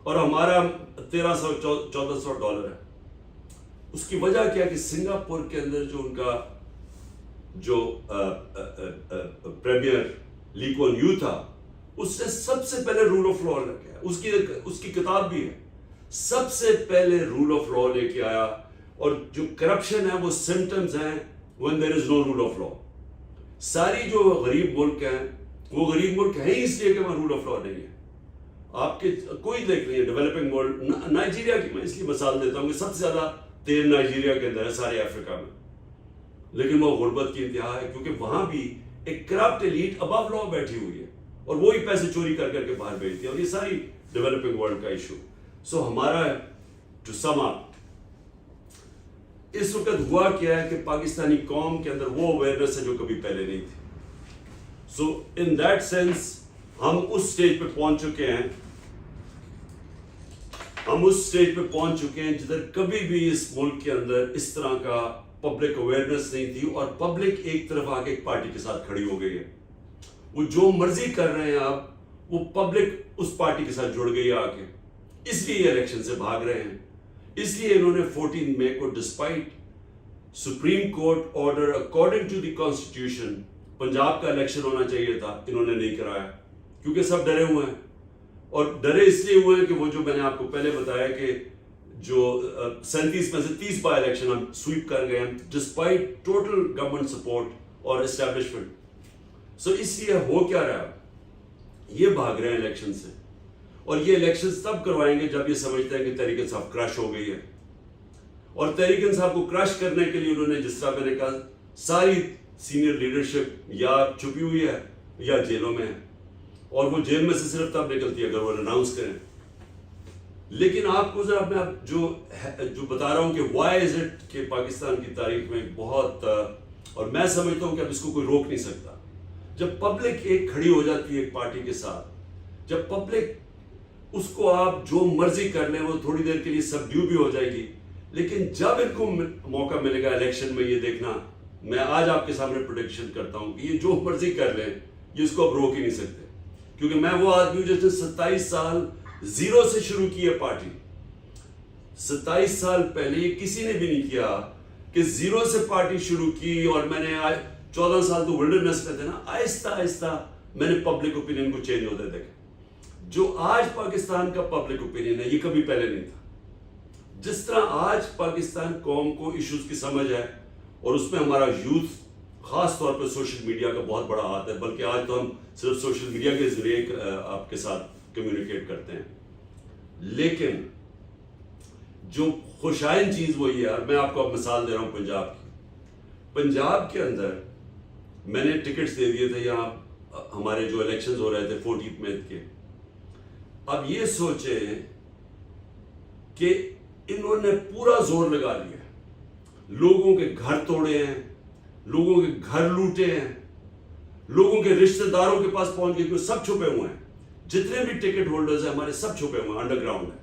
اور ہمارا $1,300-1,400 ہے۔ اس کی وجہ کیا کہ سنگاپور کے اندر جو ان کا جو پریمیئر لی کوان یو تھا، اس نے سب سے پہلے رول آف لا رکھا ہے، اس کی کتاب بھی ہے، سب سے پہلے رول آف لا لے کے آیا۔ اور جو کرپشن ہے وہ سمٹمز ہیں when there is no rule of law۔ ساری جو غریب ملک ہیں وہ غریب ملک ہیں اس لیے کہ وہاں رول آف لا نہیں ہے۔ آپ کے کوئی دیکھ لیں ڈیولپنگ ورلڈ، نائجیریا کی میں اس لیے مثال دیتا ہوں کہ سب سے زیادہ تیل نائجیریا کے اندر ہے سارے افریقہ میں، لیکن وہ غربت کی انتہا ہے، کیونکہ وہاں بھی ایک کرپٹ ایلیٹ ابو لا بیٹھی ہوئی ہے، اور وہی پیسے چوری کر کے باہر بھیجتی ہے، اور یہ ساری ڈیولپنگ ورلڈ کا ایشو۔ سو ہمارا جو سما اس وقت ہوا کیا ہے کہ پاکستانی قوم کے اندر وہ اویئرنیس ہے جو کبھی پہلے نہیں تھی۔ سو ان دیٹ سینس ہم اس سٹیج پہ پہنچ چکے ہیں جدھر کبھی بھی اس ملک کے اندر اس طرح کا پبلک اویئرنیس نہیں تھی، اور پبلک ایک طرف آ کے ایک پارٹی کے ساتھ کھڑی ہو گئی ہے۔ وہ جو مرضی کر رہے ہیں آپ، وہ پبلک اس پارٹی کے ساتھ جڑ گئی ہے آ کے، اس لیے یہ الیکشن سے بھاگ رہے ہیں۔ اس لیے انہوں نے 14 مئی کو despite supreme court order according to the constitution Punjab کا الیکشن ہونا چاہیے تھا، انہوں نے نہیں کرایا، کیونکہ سب ڈرے ہوئے ہیں۔ اور ڈرے اس لیے ہوئے ہیں کہ وہ جو میں نے آپ کو پہلے بتایا کہ جو 37 میں سے 30 بائی الیکشن ہم سویپ کر گئے ہیں ڈسپائٹ ٹوٹل گورنمنٹ سپورٹ اور اسٹیبلشمنٹ۔ سو اس لیے ہو کیا رہا ہے، یہ بھاگ رہے ہیں الیکشن سے، اور یہ الیکشنز تب کروائیں گے جب یہ سمجھتے ہیں کہ تحریک انصاف کرش ہو گئی ہے۔ اور تحریک انصاف کو کرش کرنے کے لیے انہوں نے، جس طرح میں نے کہا، ساری سینئر لیڈرشپ یا چھپی ہوئی ہے یا جیلوں میں ہے، اور وہ جیل میں سے صرف تب نکلتی ہے اگر وہ اناؤنس کریں۔ لیکن آپ کو ذرا میں جو بتا رہا ہوں کہ وائی از اٹ کہ پاکستان کی تاریخ میں بہت، اور میں سمجھتا ہوں کہ اب اس کو کوئی روک نہیں سکتا، جب پبلک ایک کھڑی ہو جاتی ہے ایک پارٹی کے ساتھ، جب پبلک اس کو آپ جو مرضی کر لیں وہ تھوڑی دیر کے لیے سبڈیو بھی ہو جائے گی، لیکن جب ان کو موقع ملے گا الیکشن میں، یہ دیکھنا، میں آج آپ کے سامنے پروڈکشن کرتا ہوں کہ یہ جو مرضی کر لیں، یہ اس کو اب روک ہی نہیں سکتے، کیونکہ میں وہ آدمی ہوں جس نے 27 سال زیرو سے شروع کی ہے پارٹی. 27 سال پہلے یہ کسی نے بھی نہیں کیا کہ زیرو سے پارٹی شروع کی، اور میں نے 14 سال تو ولڈرنس میں تھے نا، آہستہ آہستہ میں نے پبلک اوپینین کو چینج ہوتے دیکھا. جو آج پاکستان کا پبلک اوپینین ہے، یہ کبھی پہلے نہیں تھا. جس طرح آج پاکستان قوم کو ایشوز کی سمجھ ہے، اور اس میں ہمارا یوتھ خاص طور پہ سوشل میڈیا کا بہت بڑا ہاتھ ہے، بلکہ آج تو ہم صرف سوشل میڈیا کے ذریعے آپ کے ساتھ کمیونیکیٹ کرتے ہیں. لیکن جو خوشائن چیز وہی ہے، اور میں آپ کو اب مثال دے رہا ہوں پنجاب کی. پنجاب کے اندر میں نے ٹکٹس دے دیے تھے یہاں، ہمارے جو الیکشنز ہو رہے تھے 14 مئی کے. اب یہ سوچیں کہ انہوں نے پورا زور لگا لیا، لوگوں کے گھر توڑے ہیں، لوگوں کے گھر لوٹے ہیں، لوگوں کے رشتہ داروں کے پاس پہنچ گئے، کیونکہ سب چھپے ہوئے ہیں. جتنے بھی ٹکٹ ہولڈرز ہیں ہمارے سب چھپے ہوئے ہیں، انڈر گراؤنڈ ہیں.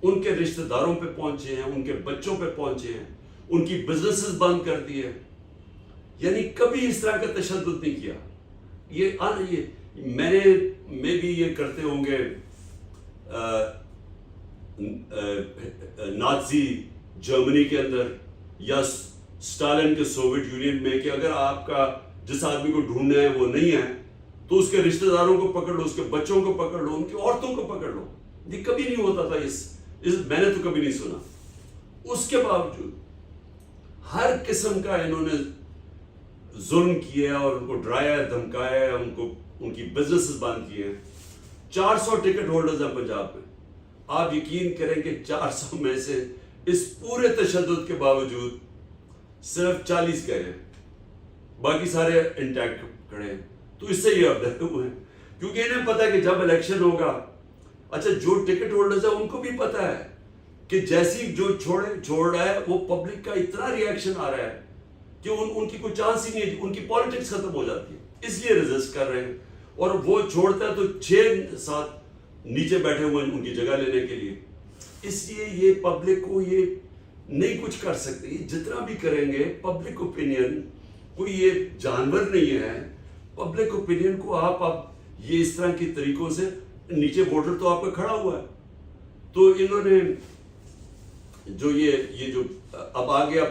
ان کے رشتہ داروں پہ پہنچے ہیں، ان کے بچوں پہ پہنچے ہیں، ان کی بزنسز بند کر دی ہے. یعنی کبھی اس طرح کا تشدد نہیں کیا. میں بھی یہ کرتے ہوں گے نازی جرمنی کے اندر یا اسٹالن کے سوویت یونین میں، کہ اگر آپ کا جس آدمی کو ڈھونڈنا ہے وہ نہیں ہے تو اس کے رشتہ داروں کو پکڑ لو، اس کے بچوں کو پکڑ لو، ان کی عورتوں کو پکڑ لو. یہ کبھی نہیں ہوتا تھا، میں نے تو کبھی نہیں سنا. اس کے باوجود ہر قسم کا انہوں نے ظلم کیا اور ان کو ڈرایا، دھمکایا، ان کی بزنسز بند کیے ہیں. 400 ٹکٹ ہولڈرز ہیں پنجاب میں. آپ یقین کریں کہ 400 میں سے اس پورے تشدد کے باوجود صرف 40 گئے ہیں، باقی سارے انٹیکٹ کھڑے ہیں. تو اس سے یہ اپڈیٹ ہوئے ہیں، کیونکہ انہیں پتا ہے کہ جب الیکشن ہوگا، اچھا جو ٹکٹ ہولڈرز ہیں ان کو بھی پتا ہے کہ جیسی جو چھوڑ رہا ہے، وہ پبلک کا اتنا ریئیکشن آ رہا ہے کہ ان کی کوئی چانس ہی نہیں ہے، ان کی پالیٹکس ختم ہو جاتی ہے. اس لیے ریزسٹ کر رہے ہیں. اور وہ چھوڑتا ہے تو 6-7 نیچے بیٹھے ہوئے ہیں ان کی جگہ لینے کے لیے. اس لیے یہ پبلک کو یہ نہیں کچھ کر سکتے. یہ جتنا بھی کریں گے، پبلک اوپینین کوئی یہ جانور نہیں ہے. پبلک اوپینین کو آپ یہ اس طرح کی طریقوں سے، نیچے ووٹر تو آپ کا کھڑا ہوا ہے. تو انہوں نے جو یہ جو اب آگے،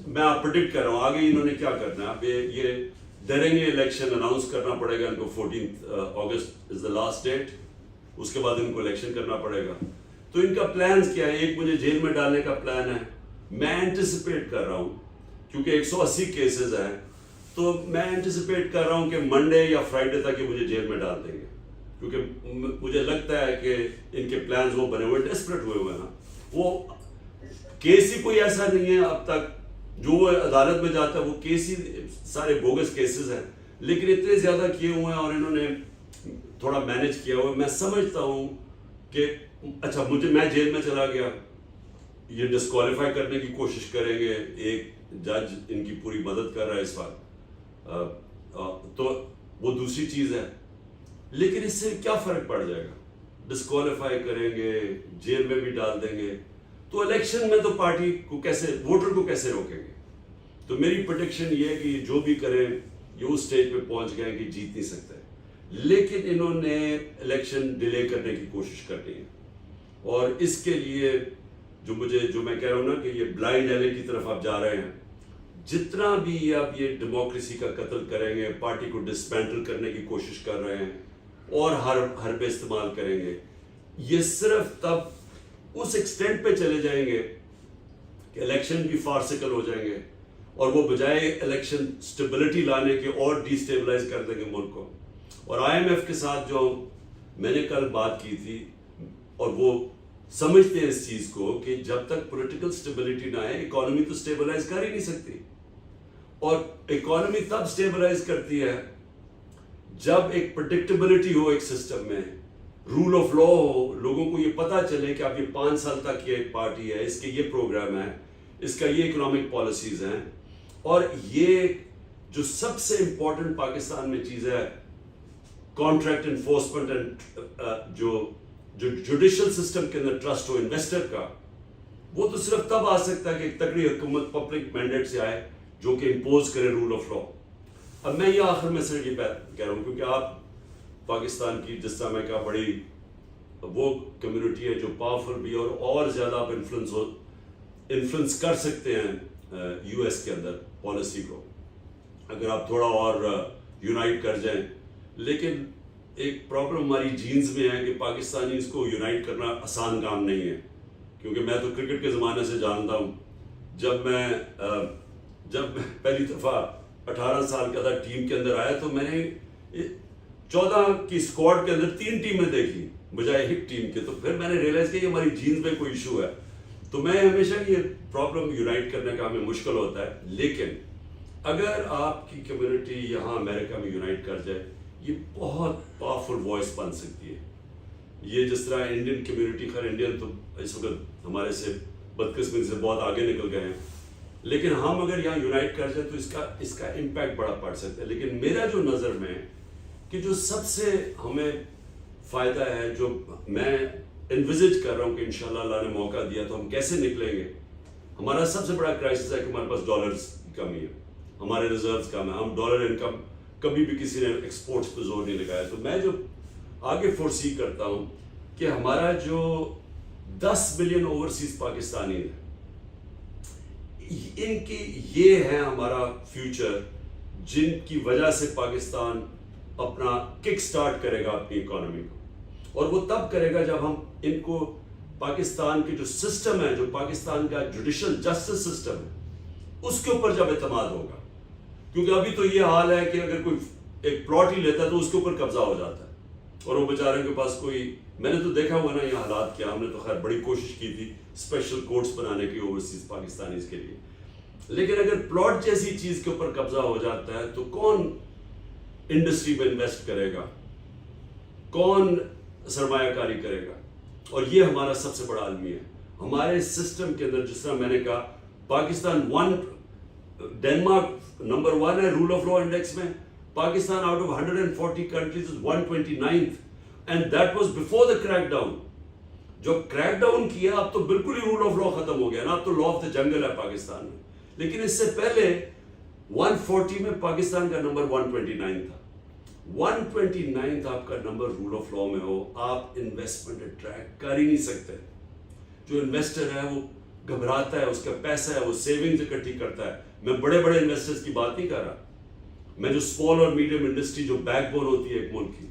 میں آپ پریڈکٹ کر رہا ہوں آگے انہوں نے کیا کرنا ہے. اب یہ ڈریں گے، الیکشن اناؤنس کرنا پڑے گا ان کو. 14 اگست از دا لاسٹ ڈیٹ. اس کے بعد ان کو الیکشن کرنا پڑے گا. تو ان کا پلانز کیا ہے؟ ایک مجھے جیل میں ڈالنے کا پلان ہے. میں اینٹیسپیٹ کر رہا ہوں کیونکہ 180 کیسز ہیں، تو میں اینٹیسپیٹ کر رہا ہوں کہ منڈے یا فرائیڈے تک یہ مجھے جیل میں ڈال دیں گے، کیونکہ مجھے لگتا ہے کہ ان کے پلانز وہ بنے ہوئے، ڈیسپریٹ ہوئے ہیں. وہ کیس ہی کوئی ایسا نہیں ہے اب تک جو وہ عدالت میں جاتا ہے، وہ کیس ہی سارے بوگس کیسز ہیں، لیکن اتنے زیادہ کیے ہوئے ہیں اور انہوں نے تھوڑا مینج کیا ہوا ہے. میں سمجھتا ہوں کہ اچھا میں جیل میں چلا گیا، یہ ڈسکوالیفائی کرنے کی کوشش کریں گے. ایک جج ان کی پوری مدد کر رہا ہے اس وقت، تو وہ دوسری چیز ہے. لیکن اس سے کیا فرق پڑ جائے گا؟ ڈسکوالیفائی کریں گے، جیل میں بھی ڈال دیں گے، تو الیکشن میں تو پارٹی کو کیسے، ووٹر کو کیسے روکیں گے؟ تو میری پریڈکشن یہ ہے کہ جو بھی کریں یہ اس سٹیج پہ پہنچ گئے کہ جیت نہیں سکتے. لیکن انہوں نے الیکشن ڈیلے کرنے کی کوشش کرنی ہے. اور اس کے لیے جو میں کہہ رہا ہوں نا کہ یہ بلائنڈ ایلے کی طرف آپ جا رہے ہیں. جتنا بھی آپ یہ ڈیموکریسی کا قتل کریں گے، پارٹی کو ڈسمینٹل کرنے کی کوشش کر رہے ہیں اور ہر پہ استعمال کریں گے، یہ صرف تب اس ایکسٹینٹ پہ چلے جائیں گے کہ الیکشن بھی فارسیکل ہو جائیں گے، اور وہ بجائے الیکشن سٹیبلٹی لانے کے اور ڈی سٹیبلائز کر دیں گے ملک کو. اور IMF کے ساتھ جو میں نے کل بات کی تھی، اور وہ سمجھتے ہیں اس چیز کو کہ جب تک پولیٹیکل سٹیبلٹی نہ آئے، اکانومی تو سٹیبلائز کر ہی نہیں سکتی. اور اکانومی تب سٹیبلائز کرتی ہے جب ایک پریڈکٹیبلٹی ہو ایک سسٹم میں، رول آف لا ہو، لوگوں کو یہ پتا چلے کہ اب یہ 5 سال تک یہ ایک پارٹی ہے، اس کے یہ پروگرام ہے، اس کا یہ اکنامک پالیسیز ہیں. اور یہ جو سب سے امپورٹنٹ پاکستان میں چیز ہے، کانٹریکٹ انفورسمنٹ اینڈ جو جوڈیشل سسٹم کے اندر ٹرسٹ ہو انویسٹر کا، وہ تو صرف تب آ سکتا ہے کہ ایک تکڑی حکومت پبلک مینڈیٹ سے آئے جو کہ امپوز کرے رول آف لا. اب میں یہ آخر میں صرف یہ کہہ رہا ہوں کیونکہ آپ پاکستان کی جس طرح میں کہا بڑی وہ کمیونٹی ہے جو پاورفل بھی ہے اور زیادہ آپ انفلوئنس کر سکتے ہیں یو ایس کے اندر پالیسی کو اگر آپ تھوڑا اور یونائٹ کر جائیں. لیکن ایک پرابلم ہماری جینز میں ہے کہ پاکستانی اس کو یونائٹ کرنا آسان کام نہیں ہے کیونکہ میں تو کرکٹ کے زمانے سے جانتا ہوں. جب میں پہلی دفعہ 18 سال کا تھا ٹیم کے اندر آیا تو میں نے 14 کی اسکواڈ کے اندر 3 ٹیمیں دیکھی بجائے ایک ٹیم کے. تو پھر میں نے ریئلائز کیا کہ ہماری جینز میں کوئی ایشو ہے. تو میں ہمیشہ یہ پرابلم یونائٹ کرنے کا ہمیں مشکل ہوتا ہے. لیکن اگر آپ کی کمیونٹی یہاں امریکہ میں یونائٹ کر جائے یہ بہت پاورفل وائس بن سکتی ہے. یہ جس طرح انڈین کمیونٹی خیر انڈین تو اس وقت ہمارے سے بدقسمتی سے بہت آگے نکل گئے ہیں لیکن ہم اگر یہاں یونائٹ کر جائیں تو اس کا امپیکٹ بڑا پڑ سکتا ہے. لیکن میرا جو نظر میں کہ جو سب سے ہمیں فائدہ ہے جو میں انویزج کر رہا ہوں کہ انشاءاللہ اللہ نے موقع دیا تو ہم کیسے نکلیں گے. ہمارا سب سے بڑا کرائسس ہے کہ ہمارے پاس ڈالرز کی کمی ہے, ہمارے ریزروز کم ہے, ہم ڈالر انکم کبھی بھی کسی نے ایکسپورٹس پہ زور نہیں لگایا. تو میں جو آگے فورسی کرتا ہوں کہ ہمارا جو 10 ملین اوورسیز پاکستانی ہیں ان کی یہ ہے ہمارا فیوچر جن کی وجہ سے پاکستان اپنا کک سٹارٹ کرے گا اپنی اکانومی کو. اور وہ تب کرے گا جب ہم ان کو پاکستان کے جو سسٹم ہے جو پاکستان کا جوڈیشل جسٹس سسٹم ہے اس کے اوپر جب اعتماد ہوگا. کیونکہ ابھی تو یہ حال ہے کہ اگر کوئی ایک پلاٹ ہی لیتا ہے تو اس کے اوپر قبضہ ہو جاتا ہے اور وہ بیچارے کے پاس کوئی, میں نے تو دیکھا ہوا نا یہ حالات کیا. ہم نے تو خیر بڑی کوشش کی تھی اسپیشل کورٹس بنانے کی اوورسیز پاکستانیز کے لیے, لیکن اگر پلاٹ جیسی چیز کے اوپر قبضہ ہو جاتا ہے تو کون انڈسٹری میں انویسٹ کرے گا, کون سرمایہ کاری کرے گا. اور یہ ہمارا سب سے بڑا المیہ ہے ہمارے سسٹم کے اندر. جس طرح میں نے کہا پاکستان ڈینمارک نمبر 1 ہے رول آف لا انڈیکس میں, Pakistan out of 140 countries 129th and that was before the crack down. جو کریک ڈاؤن کیا اب تو بالکل ہی رول آف لا ختم ہو گیا نا, اب تو لا آف دا جنگل ہے پاکستان میں. لیکن اس سے پہلے 140 میں پاکستان کا نمبر 129 تھا. 129 آپ کا نمبر رول آف لا میں ہو, آپ انویسٹمنٹ اٹریکٹ کر ہی نہیں سکتے. جو انویسٹر ہے وہ گھبراتا ہے, اس کا پیسہ ہے وہ سیونگز اکٹھی کرتا ہے. میں بڑے بڑے انویسٹرز کی بات نہیں کر رہا, میں جو اسمال اور میڈیم انڈسٹری جو بیک بون ہوتی ہے ایک ملک کی,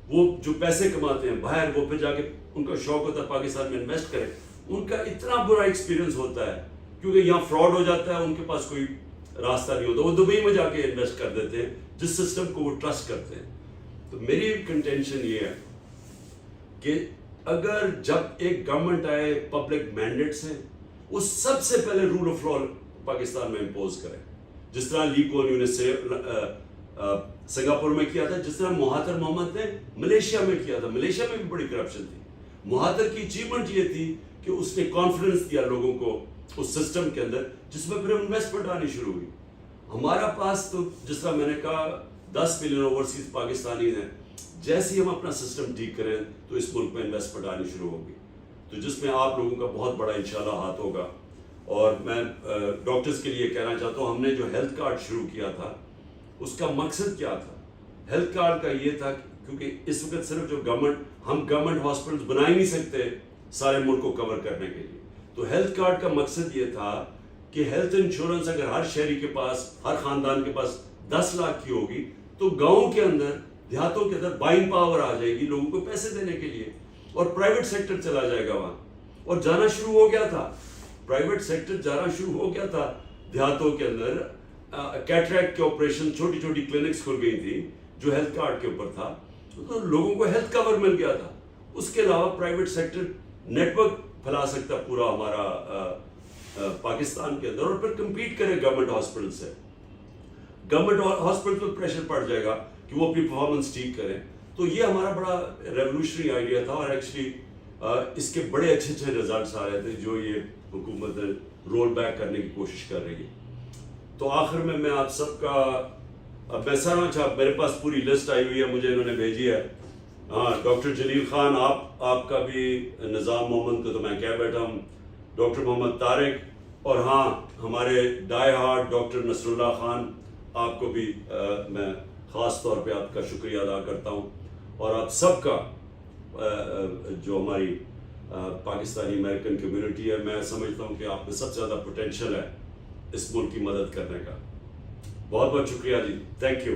وہ جو پیسے کماتے ہیں باہر, وہ پھر جا کے ان کا شوق ہوتا ہے پاکستان میں انویسٹ کریں. ان کا اتنا برا ایکسپیرینس ہوتا ہے کیونکہ یہاں فراڈ ہو جاتا ہے, ان کے پاس کوئی راستہ نہیں ہوتا, وہ دبئی میں جا کے انویسٹ کر دیتے ہیں جس سسٹم کو وہ ٹرسٹ کرتے ہیں. تو میری کنٹینشن یہ ہے کہ اگر جب ایک گورنمنٹ آئے پبلک مینڈیٹ سے, وہ سب سے پہلے رول آف لا پاکستان میں امپوز کرے, جس طرح لی کون یو نے سنگاپور میں کیا تھا, جس طرح مہاتر محمد نے ملیشیا میں کیا تھا. ملیشیا میں بھی بڑی کرپشن تھی. مہاتر کی اچیومنٹ یہ تھی کہ اس نے کانفیڈنس دیا لوگوں کو اس سسٹم کے اندر جس میں پھر انویسٹمنٹ آنی شروع ہوئی. ہمارا پاس تو جس طرح میں نے کہا 10 ملین اوورسیز پاکستانی ہیں, جیسے ہی ہم اپنا سسٹم ٹھیک کریں تو اس ملک میں انویسٹمنٹ آنی شروع ہوگی, تو جس میں آپ لوگوں کا بہت بڑا انشاءاللہ ہاتھ ہوگا. اور میں ڈاکٹرز کے لیے کہنا چاہتا ہوں, ہم نے جو ہیلتھ کارڈ شروع کیا تھا اس کا مقصد کیا تھا. ہیلتھ کارڈ کا یہ تھا کیونکہ اس وقت صرف جو ہم گورنمنٹ ہاسپٹلز بنا ہی نہیں سکتے سارے ملک کو کور کرنے کے لیے, تو ہیلتھ کارڈ کا مقصد یہ تھا کہ ہیلتھ انشورنس اگر ہر شہری کے پاس, ہر خاندان کے پاس 10 لاکھ کی ہوگی تو گاؤں کے اندر, دیہاتوں کے اندر بائنگ پاور آ جائے گی لوگوں کو پیسے دینے کے لیے, اور پرائیویٹ سیکٹر چلا جائے گا وہاں. اور جانا شروع ہو گیا تھا, پرائیویٹ سیکٹر جانا شروع ہو گیا تھا دیہاتوں کے اندر. کیٹریکٹ کے آپریشن, چھوٹی چھوٹی کلینکس کھل گئی تھی جو ہیلتھ کارڈ کے اوپر تھا, تو لوگوں کو ہیلتھ کور مل گیا تھا. اس کے علاوہ پرائیویٹ سیکٹر نیٹ ورک پھیلا سکتا پورا ہمارا پاکستان کے اندر, اور پھر کمپیٹ کرے گورنمنٹ ہاسپٹل سے. گورنمنٹ ہاسپٹل پر پریشر پڑ جائے گا کہ وہ اپنی پرفارمنس ٹھیک کریں. تو یہ ہمارا بڑا ریولوشنری آئیڈیا تھا, اور ایکچولی اس کے بڑے اچھے اچھے رزلٹس آ رہے تھے جو یہ حکومت رول بیک کرنے کی کوشش کر رہی ہے. تو آخر میں آپ سب کا میں سر اچھا میرے پاس پوری لسٹ آئی ہوئی ہے, مجھے انہوں نے بھیجی ہے. ہاں ڈاکٹر جلیل خان, آپ کا بھی, نظام محمد کو تو میں کہہ بیٹھا ہوں, ڈاکٹر محمد طارق، اور ہاں ہمارے ڈائی ہارڈ ڈاکٹر نصر اللہ خان، آپ کو بھی میں خاص طور پہ آپ کا شکریہ ادا کرتا ہوں، اور آپ سب کا جو ہماری پاکستانی امریکن کمیونٹی ہے، میں سمجھتا ہوں کہ آپ میں سب سے زیادہ پوٹینشیل ہے اس ملک کی مدد کرنے کا. بہت بہت شکریہ جی، تھینک یو.